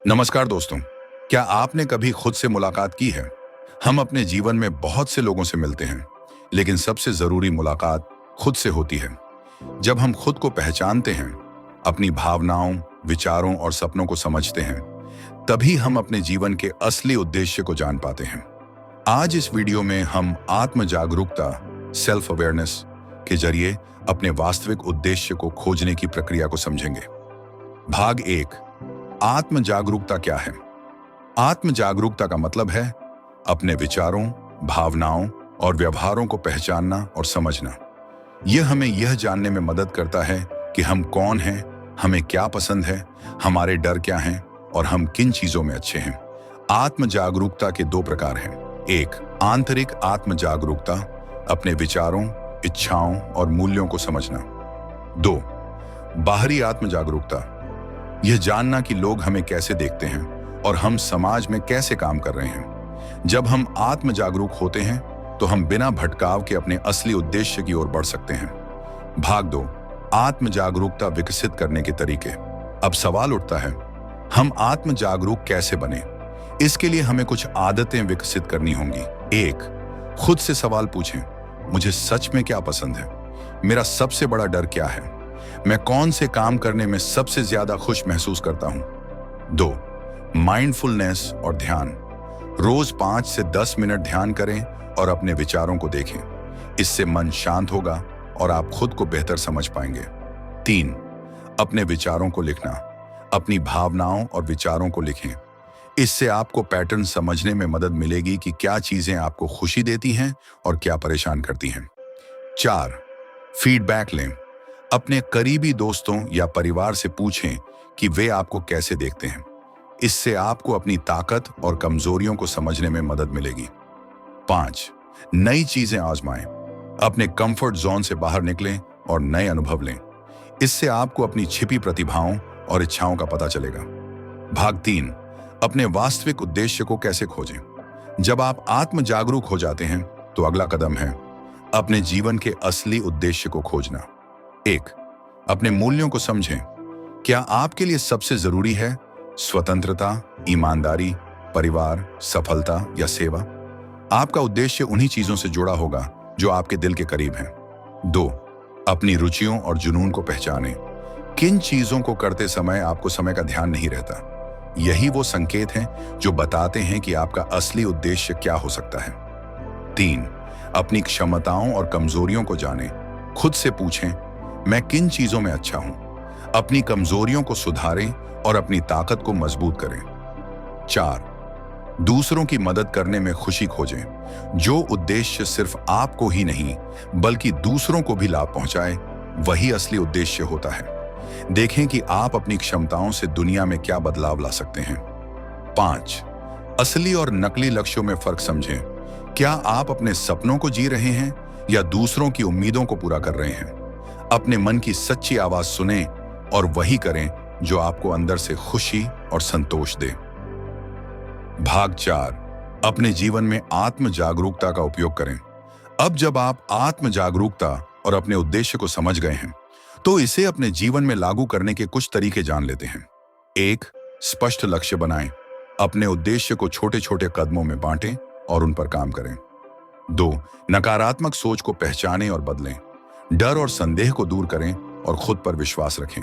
नमस्कार दोस्तों। क्या आपने कभी खुद से मुलाकात की है? हम अपने जीवन में बहुत से लोगों से मिलते हैं, लेकिन सबसे जरूरी मुलाकात खुद से होती है। जब हम खुद को पहचानते हैं, अपनी भावनाओं, विचारों और सपनों को समझते हैं, तभी हम अपने जीवन के असली उद्देश्य को जान पाते हैं। आज इस वीडियो में हम आत्म जागरूकता, सेल्फ अवेयरनेस के जरिए अपने वास्तविक उद्देश्य को खोजने की प्रक्रिया को समझेंगे। भाग 1, आत्म जागरूकता क्या है? आत्म जागरूकता का मतलब है अपने विचारों, भावनाओं और व्यवहारों को पहचानना और समझना। यह हमें यह जानने में मदद करता है कि हम कौन हैं, हमें क्या पसंद है, हमारे डर क्या हैं और हम किन चीजों में अच्छे हैं। आत्म जागरूकता के 2 प्रकार हैं। 1, आंतरिक आत्म जागरूकता, अपने विचारों, इच्छाओं और मूल्यों को समझना। 2, बाहरी आत्म जागरूकता, यह जानना कि लोग हमें कैसे देखते हैं और हम समाज में कैसे काम कर रहे हैं। जब हम आत्म जागरूक होते हैं तो हम बिना भटकाव के अपने असली उद्देश्य की ओर बढ़ सकते हैं। भाग 2, आत्म जागरूकता विकसित करने के तरीके। अब सवाल उठता है, हम आत्म जागरूक कैसे बने? इसके लिए हमें कुछ आदतें विकसित करनी होंगी। 1, खुद से सवाल पूछें, मुझे सच में क्या पसंद है? मेरा सबसे बड़ा डर क्या है? मैं कौन से काम करने में सबसे ज्यादा खुश महसूस करता हूं? 2, माइंडफुलनेस और ध्यान। रोज 5 से 10 मिनट ध्यान करें और अपने विचारों को देखें। इससे मन शांत होगा और आप खुद को बेहतर समझ पाएंगे। 3, अपने विचारों को लिखना। अपनी भावनाओं और विचारों को लिखें। इससे आपको पैटर्न समझने में मदद मिलेगी कि क्या चीजें आपको खुशी देती हैं और क्या परेशान करती हैं। 4, फीडबैक लें। अपने करीबी दोस्तों या परिवार से पूछें कि वे आपको कैसे देखते हैं। इससे आपको अपनी ताकत और कमजोरियों को समझने में मदद मिलेगी। 5, नई चीजें आजमाएं। अपने कंफर्ट जोन से बाहर निकलें और नए अनुभव लें। इससे आपको अपनी छिपी प्रतिभाओं और इच्छाओं का पता चलेगा। भाग 3, अपने वास्तविक उद्देश्य को कैसे खोजें? जब आप आत्म जागरूक हो जाते हैं तो अगला कदम है अपने जीवन के असली उद्देश्य को खोजना। 1, अपने मूल्यों को समझें। क्या आपके लिए सबसे जरूरी है स्वतंत्रता, ईमानदारी, परिवार, सफलता या सेवा? आपका उद्देश्य उन्हीं चीजों से जुड़ा होगा जो आपके दिल के करीब हैं। 2, अपनी रुचियों और जुनून को पहचानें। किन चीजों को करते समय आपको समय का ध्यान नहीं रहता? यही वो संकेत हैं जो बताते हैं कि आपका असली उद्देश्य क्या हो सकता है। 3, अपनी क्षमताओं और कमजोरियों को जानें। खुद से पूछें, मैं किन चीजों में अच्छा हूं? अपनी कमजोरियों को सुधारें और अपनी ताकत को मजबूत करें। 4, दूसरों की मदद करने में खुशी खोजें। जो उद्देश्य सिर्फ आपको ही नहीं बल्कि दूसरों को भी लाभ पहुंचाए, वही असली उद्देश्य होता है। देखें कि आप अपनी क्षमताओं से दुनिया में क्या बदलाव ला सकते हैं। 5, असली और नकली लक्ष्यों में फर्क समझें। क्या आप अपने सपनों को जी रहे हैं या दूसरों की उम्मीदों को पूरा कर रहे हैं? अपने मन की सच्ची आवाज सुनें और वही करें जो आपको अंदर से खुशी और संतोष दे। भाग 4, अपने जीवन में आत्म जागरूकता का उपयोग करें। अब जब आप आत्म जागरूकता और अपने उद्देश्य को समझ गए हैं, तो इसे अपने जीवन में लागू करने के कुछ तरीके जान लेते हैं। 1, स्पष्ट लक्ष्य बनाएं। अपने उद्देश्य को छोटे छोटे कदमों में बांटें और उन पर काम करें। 2, नकारात्मक सोच को पहचानें और बदलें। डर और संदेह को दूर करें और खुद पर विश्वास रखें।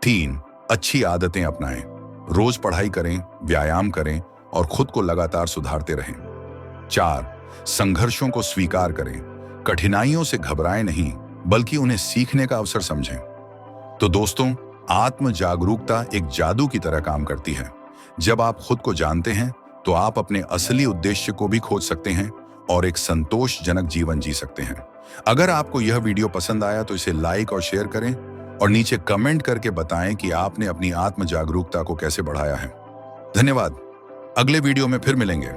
3, अच्छी आदतें अपनाएं। रोज पढ़ाई करें, व्यायाम करें और खुद को लगातार सुधारते रहें। 4, संघर्षों को स्वीकार करें। कठिनाइयों से घबराएं नहीं, बल्कि उन्हें सीखने का अवसर समझें। तो दोस्तों, आत्म जागरूकता एक जादू की तरह काम करती है। जब आप खुद को जानते हैं तो आप अपने असली उद्देश्य को भी खोज सकते हैं और एक संतोषजनक जीवन जी सकते हैं। अगर आपको यह वीडियो पसंद आया तो इसे लाइक और शेयर करें और नीचे कमेंट करके बताएं कि आपने अपनी आत्म जागरूकता को कैसे बढ़ाया है। धन्यवाद। अगले वीडियो में फिर मिलेंगे।